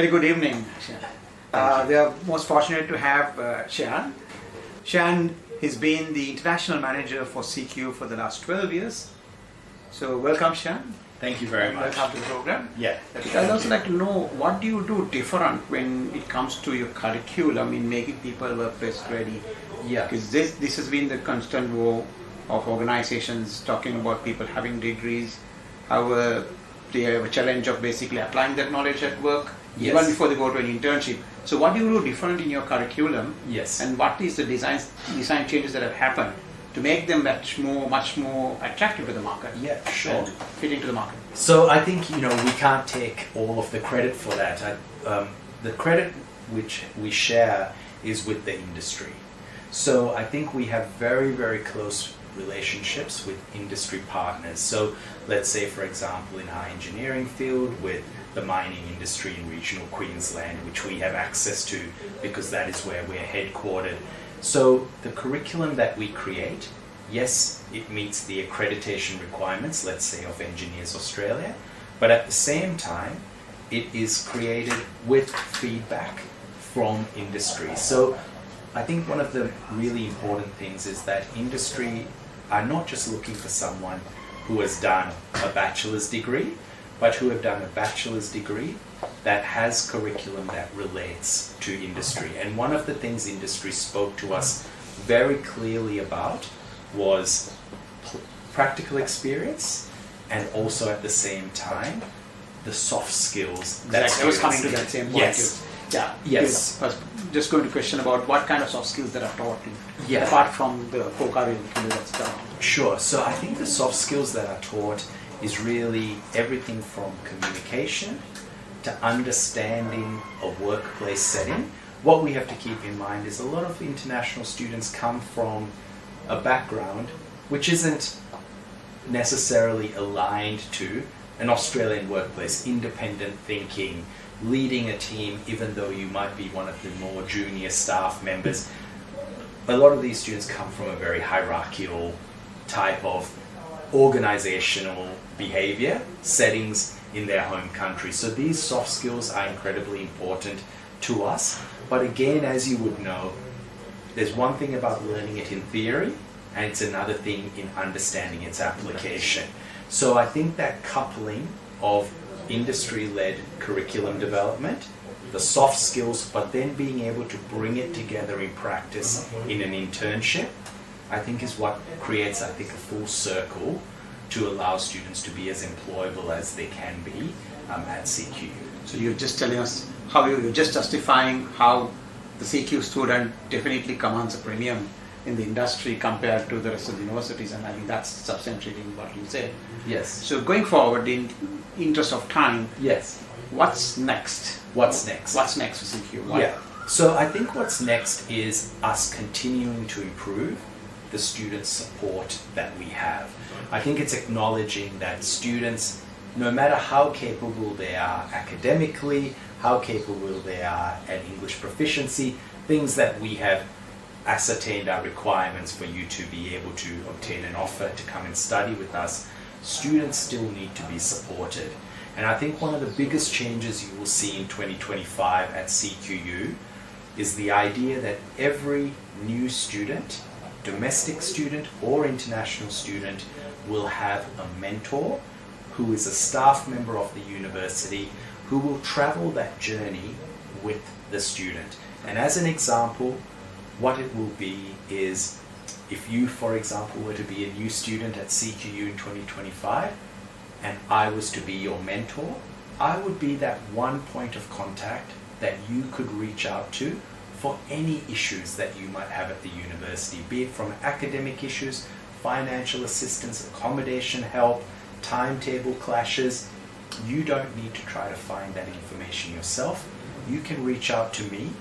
Very good evening, Shehan. We are most fortunate to have Shehan. Shehan has been the international manager for CQU for the last 12 years. So welcome, Shehan. Thank you very much. Welcome to the program. Yeah. I'd also like to know, what do you do different when it comes to your curriculum in making people workplace ready? Yeah. Because this has been the constant woe of organizations talking about people having degrees, how they have a challenge of basically applying that knowledge at work, Yes. even before they go to an internship. So what do you do different in your curriculum? Yes. And what is the design changes that have happened to make them much more attractive to the market? Yeah, sure. And fitting to the market. So I think, we can't take all of the credit for that. The credit which we share is with the industry. So I think we have very, very close relationships with industry partners. So let's say, for example, in our engineering field with the mining industry in regional Queensland, which we have access to because that is where we're headquartered. So the curriculum that we create, yes, it meets the accreditation requirements, let's say, of Engineers Australia, but at the same time, it is created with feedback from industry. So I think one of the really important things is that industry are not just looking for someone who has done a bachelor's degree, but who have done a bachelor's degree that has curriculum that relates to industry. And one of the things industry spoke to us very clearly about was practical experience, and also at the same time, the soft skills that I was coming to that same point. Yes. Yeah. Yes. I was just going to question about what kind of soft skills that are taught, Yeah. apart from the core curriculum that's done. Sure. So I think the soft skills that are taught is really everything from communication to understanding a workplace setting. What we have to keep in mind is a lot of international students come from a background which isn't necessarily aligned to an Australian workplace, independent thinking, leading a team even though you might be one of the more junior staff members. A lot of these students come from a very hierarchical type of organizational behavior settings in their home country. So these soft skills are incredibly important to us. But again, as you would know, there's one thing about learning it in theory, and it's another thing in understanding its application. So I think that coupling of industry-led curriculum development, the soft skills, but then being able to bring it together in practice in an internship, I think is what creates, I think, a full circle to allow students to be as employable as they can be at CQU. So you're just telling us how you're just justifying how the CQ student definitely commands a premium in the industry compared to the rest of the universities, and I think that's substantiating what you said. Yes. So going forward, in interest of time, Yes. what's next? What's next? What's next for CQ? Yeah. So I think what's next is us continuing to improve the student support that we have. I think it's acknowledging that students, no matter how capable they are academically, how capable they are at English proficiency, things that we have ascertained are requirements for you to be able to obtain an offer to come and study with us, students still need to be supported. And I think one of the biggest changes you will see in 2025 at CQU is the idea that every new student, domestic student or international student, will have a mentor who is a staff member of the university who will travel that journey with the student. And as an example, what it will be is, if you, for example, were to be a new student at CQU in 2025 and I was to be your mentor, I would be that one point of contact that you could reach out to for any issues that you might have at the university, be it from academic issues, financial assistance, accommodation help, timetable clashes. You don't need to try to find that information yourself. You can reach out to me.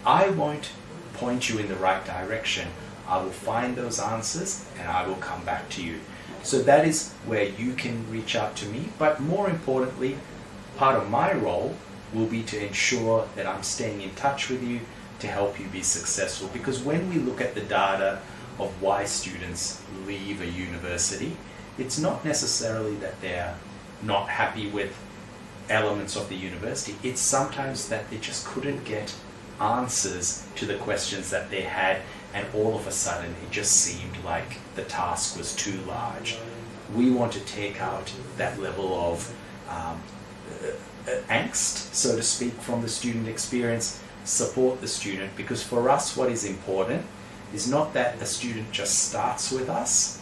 I won't point you in the right direction. I will find those answers and I will come back to you. So that is where you can reach out to me. But more importantly, part of my role will be to ensure that I'm staying in touch with you to help you be successful. Because when we look at the data of why students leave a university, it's not necessarily that they're not happy with elements of the university, it's sometimes that they just couldn't get answers to the questions that they had, and all of a sudden it just seemed like the task was too large. We want to take out that level of angst, so to speak, from the student experience, support the student, because for us what is important is not that a student just starts with us,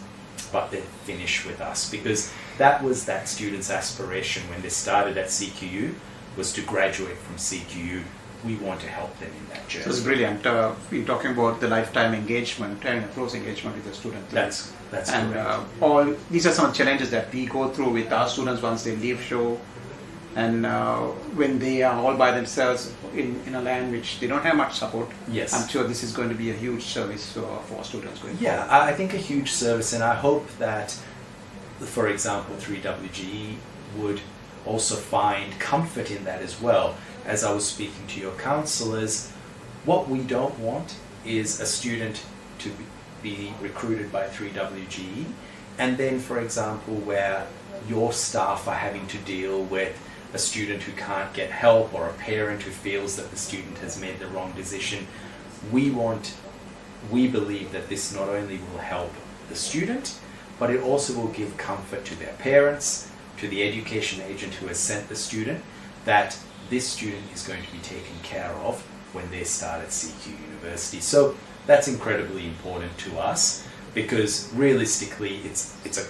but they finish with us, because that was that student's aspiration when they started at CQU, was to graduate from CQU. We want to help them in that journey. So it's brilliant. We're talking about the lifetime engagement and a close engagement with the student. That's and correct. all these are some challenges that we go through with our students once they leave show, and when they are all by themselves in a land which they don't have much support. Yes. I'm sure this is going to be a huge service for students going Yeah, forward. I think a huge service, and I hope that, for example, 3WGE would also find comfort in that as well. As I was speaking to your counselors, what we don't want is a student to be recruited by 3WGE, and then, for example, where your staff are having to deal with a student who can't get help, or a parent who feels that the student has made the wrong decision. We believe that this not only will help the student, but it also will give comfort to their parents, to the education agent who has sent the student, that this student is going to be taken care of when they start at CQUniversity. So that's incredibly important to us, because realistically it's a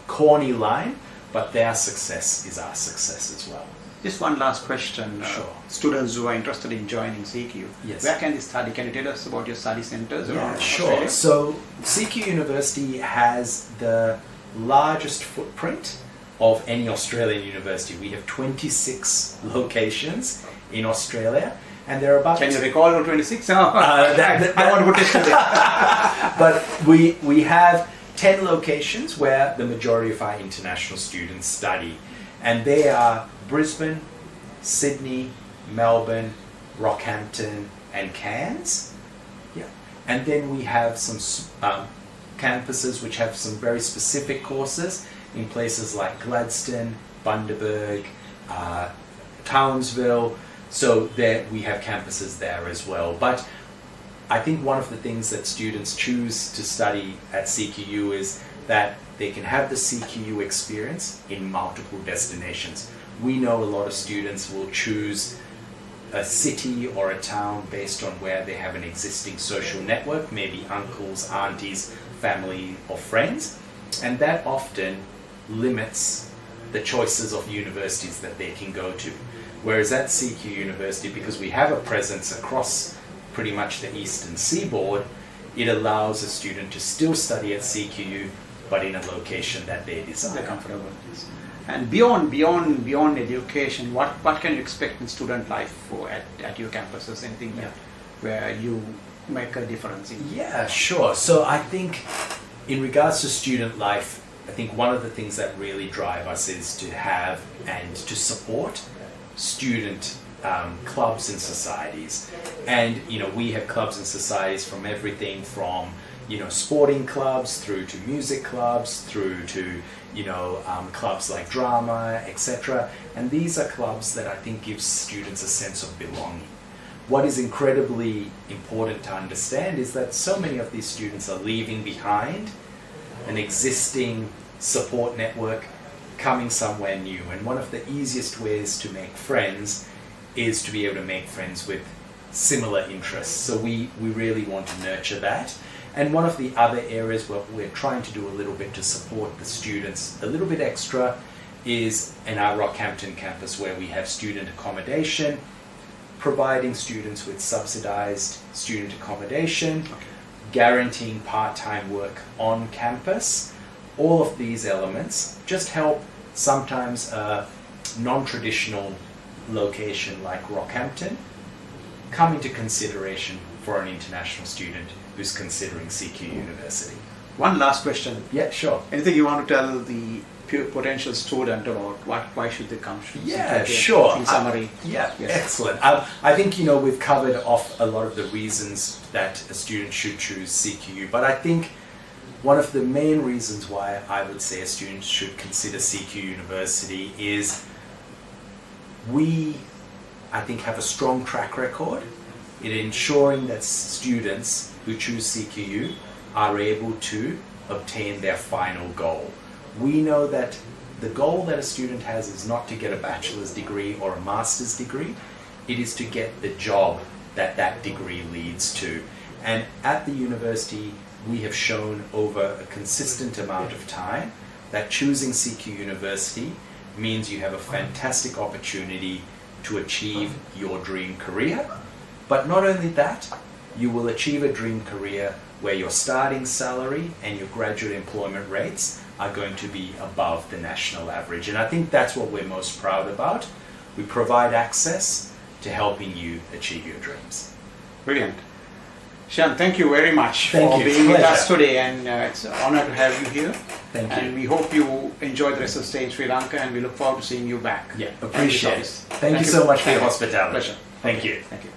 corny line, but their success is our success as well. Just one last question. Sure. Students who are interested in joining CQ, Yes. where can they study? Can you tell us about your study centers around Sure. Australia? So CQUniversity has the largest footprint of any Australian university. We have 26 locations in Australia, and there are about... Can you recall all 26? No, I want to put this in there. But we have 10 locations where the majority of our international students study, and they are Brisbane, Sydney, Melbourne, Rockhampton, and Cairns. Yeah. And then we have some campuses which have some very specific courses in places like Gladstone, Bundaberg, Townsville. So there we have campuses there as well. But I think one of the things that students choose to study at CQU is that they can have the CQU experience in multiple destinations. We know a lot of students will choose a city or a town based on where they have an existing social network, maybe uncles, aunties, family, or friends, and that often limits the choices of universities that they can go to. Whereas at CQUniversity, because we have a presence across pretty much the eastern seaboard, it allows a student to still study at CQU, but in a location that they desire. They're comfortable with this. And beyond education, what can you expect in student life at your campuses? Anything where you make a difference in? Yeah, sure. So I think in regards to student life, I think one of the things that really drive us is to have and to support student clubs and societies. And we have clubs and societies from everything from sporting clubs through to music clubs through to clubs like drama, etc. And these are clubs that I think give students a sense of belonging. What is incredibly important to understand is that so many of these students are leaving behind an existing support network, coming somewhere new. And one of the easiest ways to make friends is to be able to make friends with similar interests. So we really want to nurture that. And one of the other areas where we're trying to do a little bit to support the students a little bit extra is in our Rockhampton campus, where we have student accommodation, providing students with subsidized student accommodation, guaranteeing part-time work on campus. All of these elements just help sometimes a non-traditional location like Rockhampton come into consideration for an international student who's considering CQUniversity. One last question. Yeah, sure. Anything you want to tell the potential student about why should they come? Yeah, sure. In summary. Yes. Excellent. I think we've covered off a lot of the reasons that a student should choose CQU, but I think one of the main reasons why I would say a student should consider CQUniversity is We, I think, have a strong track record in ensuring that students who choose CQU are able to obtain their final goal. We know that the goal that a student has is not to get a bachelor's degree or a master's degree, it is to get the job that that degree leads to. And at the university, we have shown over a consistent amount of time that choosing CQUniversity means you have a fantastic opportunity to achieve your dream career. But not only that, you will achieve a dream career where your starting salary and your graduate employment rates are going to be above the national average. And I think that's what we're most proud about. We provide access to helping you achieve your dreams. Brilliant. Shehan, thank you very much Thank for you. being with Pleasure. us today, and it's an honor to have you here. Thank you. And we hope you enjoy the rest of the stay in Sri Lanka, and we look forward to seeing you back. Yeah, appreciate it. Thank you, Thank you so much for your Thank you. hospitality. Pleasure. Thank you. Thank you.